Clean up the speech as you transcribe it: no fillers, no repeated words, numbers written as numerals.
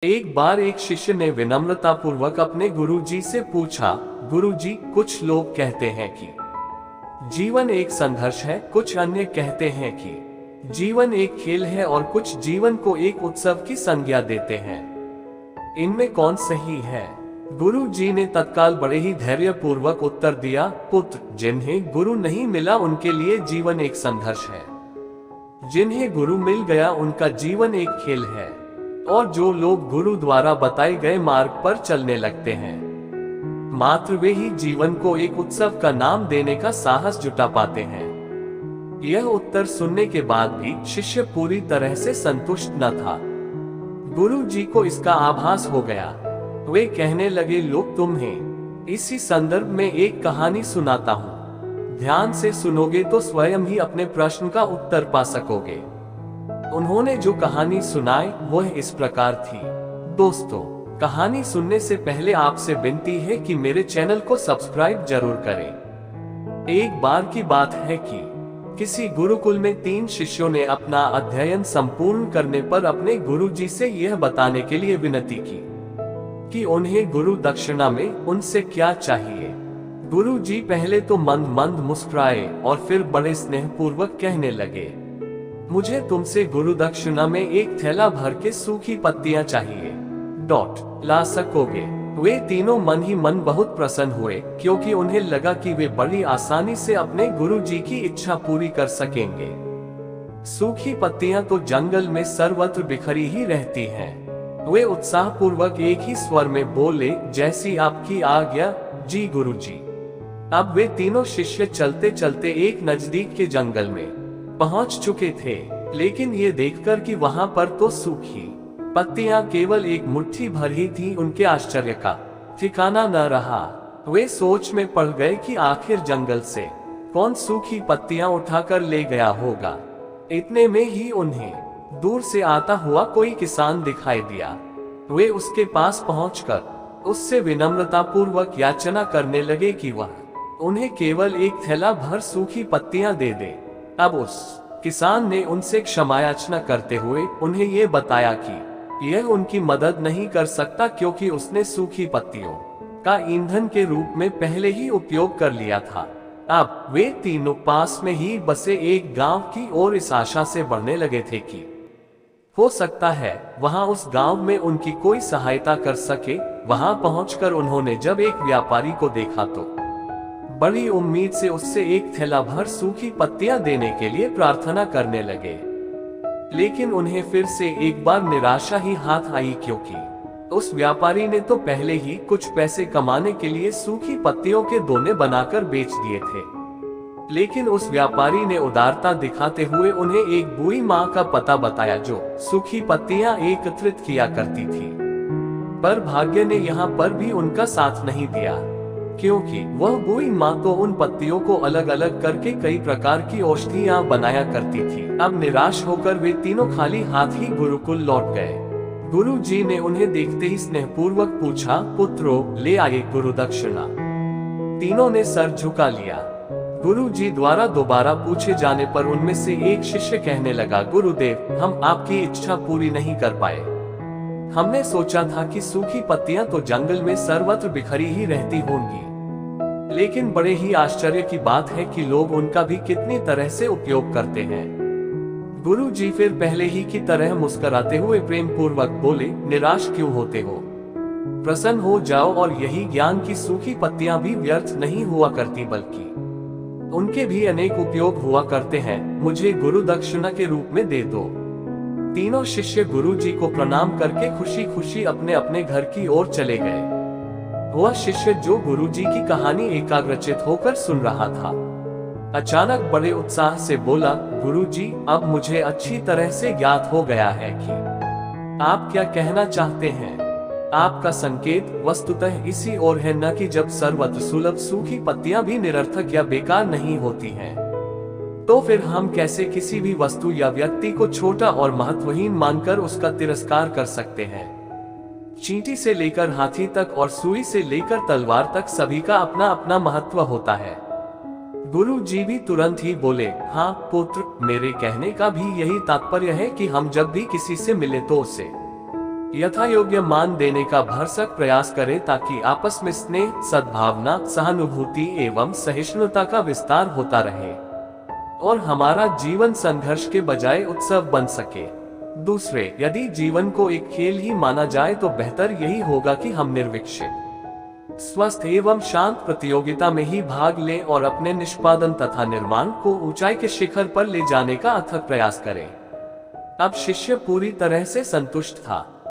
एक बार एक शिष्य ने विनम्रतापूर्वक अपने गुरुजी से पूछा, गुरुजी, कुछ लोग कहते हैं कि जीवन एक संघर्ष है, कुछ अन्य कहते हैं कि जीवन एक खेल है और कुछ जीवन को एक उत्सव की संज्ञा देते हैं। इनमें कौन सही है? गुरुजी ने तत्काल बड़े ही धैर्यपूर्वक उत्तर दिया, पुत्र, जिन्हें गुरु नहीं मिला उनके लिए जीवन एक संघर्ष है। जिन्हें गुरु मिल गया उनका जीवन एक खेल है। और जो लोग गुरु द्वारा बताए गए मार्ग पर चलने लगते हैं, मात्र वे ही जीवन को एक उत्सव का नाम देने का साहस जुटा पाते हैं। यह उत्तर सुनने के बाद भी शिष्य पूरी तरह से संतुष्ट न था। गुरु जी को इसका आभास हो गया। वे कहने लगे, लोग तुम्हें इसी संदर्भ में एक कहानी सुनाता हूँ। ध्यान से सुनोगे तो स्वयं ही अपने प्रश्न का उत्तर पा सकोगे। उन्होंने जो कहानी सुनाई वह इस प्रकार थी। दोस्तों, कहानी सुनने से पहले आपसे विनती है कि मेरे चैनल को सब्सक्राइब जरूर करें। एक बार की बात है कि किसी गुरुकुल में 3 शिष्यों ने अपना अध्ययन संपूर्ण करने पर अपने गुरुजी से यह बताने के लिए विनती की कि उन्हें गुरु दक्षिणा में उनसे क्या चाहिए। गुरुजी पहले तो मंद मंद मुस्कुराए और फिर बड़े स्नेहपूर्वक कहने लगे, मुझे तुमसे गुरु दक्षिणा में एक थैला भर के सूखी पत्तियां चाहिए। ला सकोगे? वे तीनों मन ही मन बहुत प्रसन्न हुए, क्योंकि उन्हें लगा कि वे बड़ी आसानी से अपने गुरुजी की इच्छा पूरी कर सकेंगे। सूखी पत्तियां तो जंगल में सर्वत्र बिखरी ही रहती हैं। वे उत्साहपूर्वक एक ही स्वर में बोले, जैसी आपकी आज्ञा जी गुरुजी। अब वे तीनों शिष्य चलते चलते एक नजदीक के जंगल में पहुंच चुके थे, लेकिन ये देखकर कि वहां पर तो सूखी पत्तियां केवल एक मुट्ठी भर ही थी, उनके आश्चर्य का ठिकाना न रहा। वे सोच में पड़ गए कि आखिर जंगल से कौन सूखी पत्तियां उठाकर ले गया होगा। इतने में ही उन्हें दूर से आता हुआ कोई किसान दिखाई दिया। वे उसके पास पहुंचकर उससे विनम्रतापूर्वक याचना करने लगे कि वह उन्हें केवल एक थैला भर सूखी पत्तियां दे दे। अब उस किसान ने उनसे क्षमायाचना करते हुए उन्हें ये बताया कि यह उनकी मदद नहीं कर सकता, क्योंकि उसने सूखी पत्तियों का ईंधन के रूप में पहले ही उपयोग कर लिया था। अब वे तीनों पास में ही बसे एक गांव की ओर इस आशा से बढ़ने लगे थे कि हो सकता है वहां उस गांव में उनकी कोई सहायता कर सके। वहां पहुंचकर उन्होंने जब एक व्यापारी को देखा तो बड़ी उम्मीद से उससे एक थैला भर सूखी पत्तियां देने के लिए प्रार्थना करने लगे। लेकिन उन्हें फिर से एक बार निराशा ही हाथ आई, क्योंकि उस व्यापारी ने तो पहले ही कुछ पैसे कमाने के लिए सूखी पत्तियों के दोने बनाकर बेच दिए थे। लेकिन उस व्यापारी ने उदारता दिखाते हुए उन्हें एक बूढ़ी माँ का पता बताया जो सूखी पत्तियां एकत्रित किया करती थी। पर भाग्य ने यहाँ पर भी उनका साथ नहीं दिया, क्योंकि वह बूढ़ी माँ तो उन पत्तियों को अलग अलग करके कई प्रकार की औषधियां बनाया करती थी। अब निराश होकर वे तीनों खाली हाथ ही गुरुकुल लौट गए। गुरु जी ने उन्हें देखते ही स्नेहपूर्वक पूछा, पुत्रों, ले आए गुरु दक्षिणा? तीनों ने सर झुका लिया। गुरु जी द्वारा दोबारा पूछे जाने पर उनमें से एक शिष्य कहने लगा, गुरुदेव, हम आपकी इच्छा पूरी नहीं कर पाए। हमने सोचा था कि सूखी पत्तियां तो जंगल में सर्वत्र बिखरी ही रहती होंगी, लेकिन बड़े ही आश्चर्य की बात है कि लोग उनका भी कितनी तरह से उपयोग करते हैं। गुरु जी फिर पहले ही की तरह मुस्कुराते हुए प्रेम पूर्वक बोले, निराश क्यों होते हो? प्रसन्न हो जाओ, और यही ज्ञान की सूखी पत्तियां भी व्यर्थ नहीं हुआ करती, बल्कि उनके भी अनेक उपयोग हुआ करते हैं। मुझे गुरु दक्षिणा के रूप में दे दो। तीनों शिष्य गुरु जी को प्रणाम करके खुशी खुशी अपने अपने घर की ओर चले गए। वह शिष्य जो गुरु जी की कहानी एकाग्रचित होकर सुन रहा था, अचानक बड़े उत्साह से बोला, गुरु जी, अब मुझे अच्छी तरह से ज्ञात हो गया है कि आप क्या कहना चाहते हैं। आपका संकेत वस्तुतः इसी ओर है, न कि जब सर्वत्र सुलभ सूखी पत्तियां भी निरर्थक या बेकार नहीं होती हैं, तो फिर हम कैसे किसी भी वस्तु या व्यक्ति को छोटा और महत्वहीन मानकर उसका तिरस्कार कर सकते हैं। चींटी से लेकर हाथी तक और सुई से लेकर तलवार तक सभी का अपना अपना महत्व होता है। गुरु जी भी तुरंत ही बोले, हाँ पुत्र, मेरे कहने का भी यही तात्पर्य है कि हम जब भी किसी से मिले तो उसे यथा योग्य मान देने का भरसक प्रयास करें ताकि आपस में स्नेह, सद्भावना, सहानुभूति एवं सहिष्णुता का विस्तार होता रहे और हमारा जीवन संघर्ष के बजाय उत्सव बन सके। दूसरे, यदि जीवन को एक खेल ही माना जाए तो बेहतर यही होगा कि हम निर्विक्षिप, स्वस्थ एवं शांत प्रतियोगिता में ही भाग लें और अपने निष्पादन तथा निर्माण को ऊंचाई के शिखर पर ले जाने का अथक प्रयास करें। अब शिष्य पूरी तरह से संतुष्ट था।